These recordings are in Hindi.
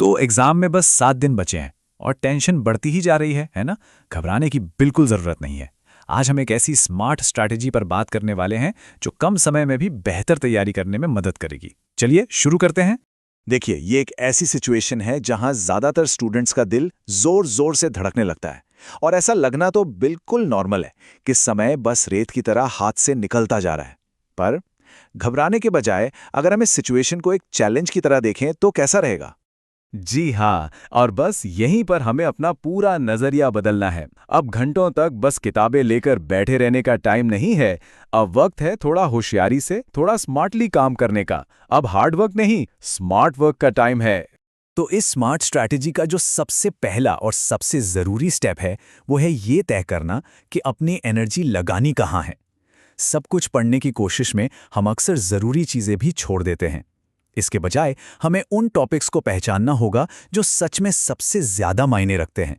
तो एग्जाम में बस 7 दिन बचे हैं और टेंशन बढ़ती ही जा रही है ना? घबराने की बिल्कुल ज़रूरत नहीं है। आज हम एक ऐसी स्मार्ट स्ट्रैटेजी पर बात करने वाले हैं जो कम समय में भी बेहतर तैयारी करने में मदद करेगी। चलिए शुरू करते हैं। देखिए, ये एक ऐसी सिचुएशन है जहां ज्यादातर स्टूडेंट्स का दिल जोर जोर से धड़कने लगता है। और ऐसा लगना तो बिल्कुल नॉर्मल है कि समय बस रेत की तरह हाथ से निकलता जा रहा है। पर घबराने के बजाय अगर हम इस सिचुएशन को एक चैलेंज की तरह देखें तो कैसा रहेगा? जी हाँ, और बस यहीं पर हमें अपना पूरा नजरिया बदलना है। अब घंटों तक बस किताबें लेकर बैठे रहने का टाइम नहीं है। अब वक्त है थोड़ा होशियारी से, थोड़ा स्मार्टली काम करने का। अब हार्ड वर्क नहीं, स्मार्ट वर्क का टाइम है। तो इस स्मार्ट स्ट्रैटेजी का जो सबसे पहला और सबसे ज़रूरी स्टेप है वो है ये तय करना कि अपनी एनर्जी लगानी कहाँ है। सब कुछ पढ़ने की कोशिश में हम अक्सर ज़रूरी चीज़ें भी छोड़ देते हैं। इसके बजाय हमें उन टॉपिक्स को पहचानना होगा जो सच में सबसे ज़्यादा मायने रखते हैं।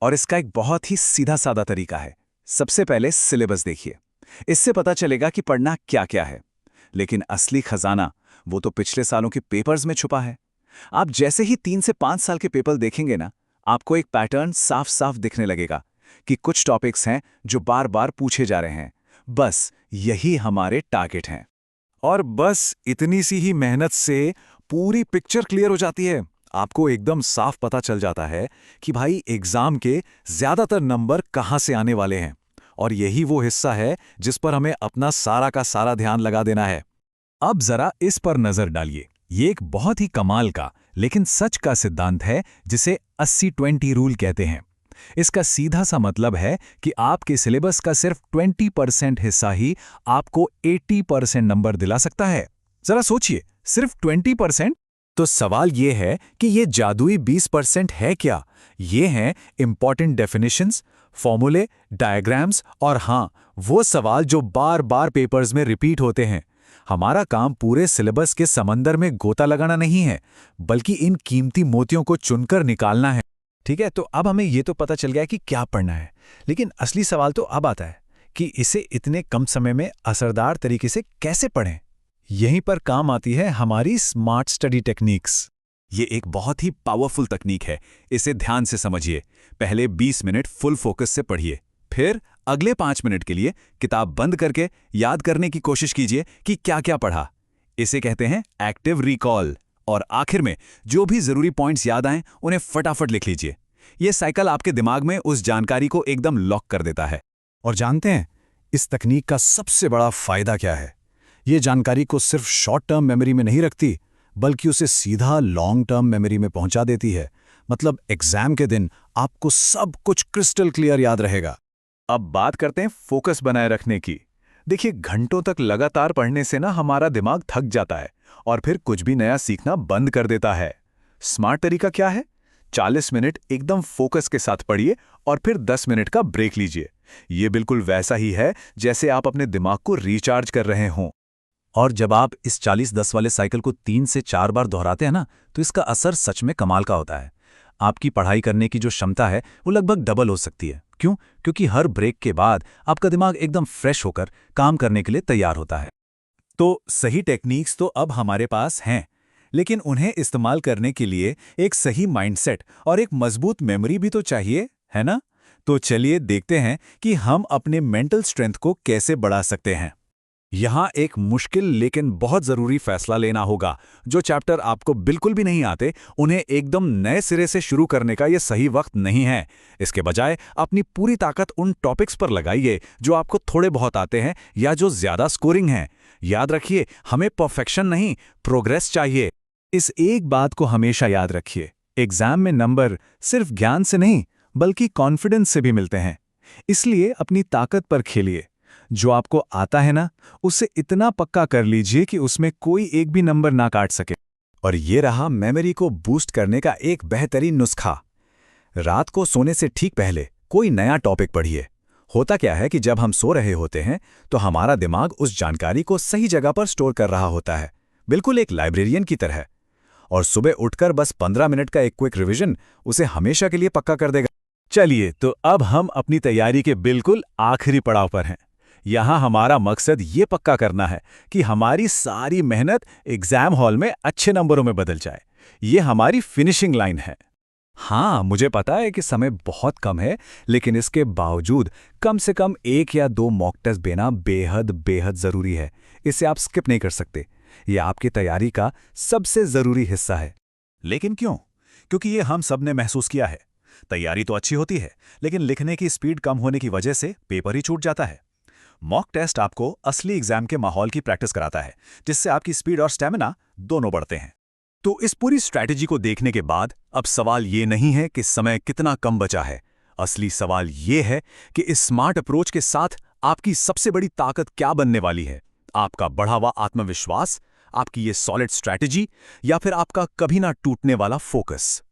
और इसका एक बहुत ही सीधा साधा तरीका है। सबसे पहले सिलेबस देखिए। इससे पता चलेगा कि पढ़ना क्या क्या है। लेकिन असली खजाना वो तो पिछले सालों के पेपर्स में छुपा है। आप जैसे ही 3 से 5 साल के पेपर देखेंगे ना, आपको एक पैटर्न साफ साफ दिखने लगेगा कि कुछ टॉपिक्स हैं जो बार बार पूछे जा रहे हैं। बस यही हमारे टारगेट हैं। और बस इतनी सी ही मेहनत से पूरी पिक्चर क्लियर हो जाती है। आपको एकदम साफ पता चल जाता है कि भाई एग्जाम के ज्यादातर नंबर कहाँ से आने वाले हैं। और यही वो हिस्सा है जिस पर हमें अपना सारा का सारा ध्यान लगा देना है। अब जरा इस पर नजर डालिए। ये एक बहुत ही कमाल का लेकिन सच का सिद्धांत है जिसे 80-20 रूल कहते हैं। इसका सीधा सा मतलब है कि आपके सिलेबस का सिर्फ 20% हिस्सा ही आपको 80% नंबर दिला सकता है। जरा सोचिए, सिर्फ 20%? तो सवाल ये है कि ये जादुई 20% है क्या? ये हैं इंपॉर्टेंट डेफिनेशंस, फॉर्मूले, डायग्राम्स और हाँ, वो सवाल जो बार बार पेपर्स में रिपीट होते हैं। हमारा काम पूरे सिलेबस के समंदर में गोता लगाना नहीं है, बल्कि इन कीमती मोतियों को चुनकर निकालना है। ठीक है, तो अब हमें ये तो पता चल गया कि क्या पढ़ना है, लेकिन असली सवाल तो अब आता है कि इसे इतने कम समय में असरदार तरीके से कैसे पढ़ें। यहीं पर काम आती है हमारी स्मार्ट स्टडी टेक्निक्स। ये एक बहुत ही पावरफुल तकनीक है। इसे ध्यान से समझिए। पहले 20 मिनट फुल फोकस से पढ़िए। फिर अगले 5 मिनट के लिए किताब बंद करके याद करने की कोशिश कीजिए कि क्या क्या पढ़ा। इसे कहते हैं एक्टिव रिकॉल। और आखिर में जो भी जरूरी पॉइंट्स याद आएं उन्हें फटाफट लिख लीजिए। यह साइकिल आपके दिमाग में उस जानकारी को एकदम लॉक कर देता है। और जानते हैं इस तकनीक का सबसे बड़ा फायदा क्या है? ये जानकारी को सिर्फ शॉर्ट टर्म मेमोरी में नहीं रखती, बल्कि उसे सीधा लॉन्ग टर्म मेमोरी में पहुंचा देती है। मतलब एग्जाम के दिन आपको सब कुछ क्रिस्टल क्लियर याद रहेगा। अब बात करते हैं फोकस बनाए रखने की। देखिए, घंटों तक लगातार पढ़ने से ना हमारा दिमाग थक जाता है और फिर कुछ भी नया सीखना बंद कर देता है। स्मार्ट तरीका क्या है? 40 मिनट एकदम फोकस के साथ पढ़िए और फिर 10 मिनट का ब्रेक लीजिए। ये बिल्कुल वैसा ही है जैसे आप अपने दिमाग को रिचार्ज कर रहे हों। और जब आप इस 40-10 वाले साइकिल को 3 से 4 बार दोहराते हैं ना, तो इसका असर सच में कमाल का होता है। आपकी पढ़ाई करने की जो क्षमता है वो लगभग डबल हो सकती है। क्यों? क्योंकि हर ब्रेक के बाद आपका दिमाग एकदम फ्रेश होकर काम करने के लिए तैयार होता है। तो सही टेक्निक्स तो अब हमारे पास हैं, लेकिन उन्हें इस्तेमाल करने के लिए एक सही माइंडसेट और एक मजबूत मेमोरी भी तो चाहिए, है ना? तो चलिए देखते हैं कि हम अपने मेंटल स्ट्रेंथ को कैसे बढ़ा सकते हैं। यहाँ एक मुश्किल लेकिन बहुत ज़रूरी फैसला लेना होगा। जो चैप्टर आपको बिल्कुल भी नहीं आते, उन्हें एकदम नए सिरे से शुरू करने का यह सही वक्त नहीं है। इसके बजाय अपनी पूरी ताकत उन टॉपिक्स पर लगाइए जो आपको थोड़े बहुत आते हैं या जो ज़्यादा स्कोरिंग हैं। याद रखिए, हमें परफेक्शन नहीं, प्रोग्रेस चाहिए। इस एक बात को हमेशा याद रखिए, एग्जाम में नंबर सिर्फ ज्ञान से नहीं, बल्कि कॉन्फिडेंस से भी मिलते हैं। इसलिए अपनी ताकत पर खेलिए। जो आपको आता है ना, उसे इतना पक्का कर लीजिए कि उसमें कोई एक भी नंबर ना काट सके। और ये रहा मेमोरी को बूस्ट करने का एक बेहतरीन नुस्खा। रात को सोने से ठीक पहले कोई नया टॉपिक पढ़िए। होता क्या है कि जब हम सो रहे होते हैं तो हमारा दिमाग उस जानकारी को सही जगह पर स्टोर कर रहा होता है, बिल्कुल एक लाइब्रेरियन की तरह। और सुबह उठकर बस 15 मिनट का एक क्विक रिवीजन उसे हमेशा के लिए पक्का कर देगा। चलिए, तो अब हम अपनी तैयारी के बिल्कुल आखिरी पड़ाव पर हैं। यहाँ हमारा मकसद ये पक्का करना है कि हमारी सारी मेहनत एग्जाम हॉल में अच्छे नंबरों में बदल जाए। ये हमारी फिनिशिंग लाइन है। हाँ, मुझे पता है कि समय बहुत कम है, लेकिन इसके बावजूद कम से कम 1 या 2 मॉक टेस्ट देना बेहद बेहद ज़रूरी है। इसे आप स्किप नहीं कर सकते। ये आपकी तैयारी का सबसे ज़रूरी हिस्सा है। लेकिन क्यों? क्योंकि ये हम सब ने महसूस किया है। तैयारी तो अच्छी होती है, लेकिन लिखने की स्पीड कम होने की वजह से पेपर ही छूट जाता है। मॉक टेस्ट आपको असली एग्जाम के माहौल की प्रैक्टिस कराता है, जिससे आपकी स्पीड और स्टैमिना दोनों बढ़ते हैं। तो इस पूरी स्ट्रैटेजी को देखने के बाद अब सवाल ये नहीं है कि समय कितना कम बचा है। असली सवाल ये है कि इस स्मार्ट अप्रोच के साथ आपकी सबसे बड़ी ताकत क्या बनने वाली है। आपका बढ़ा हुआ आत्मविश्वास, आपकी ये सॉलिड स्ट्रैटेजी, या फिर आपका कभी ना टूटने वाला फोकस।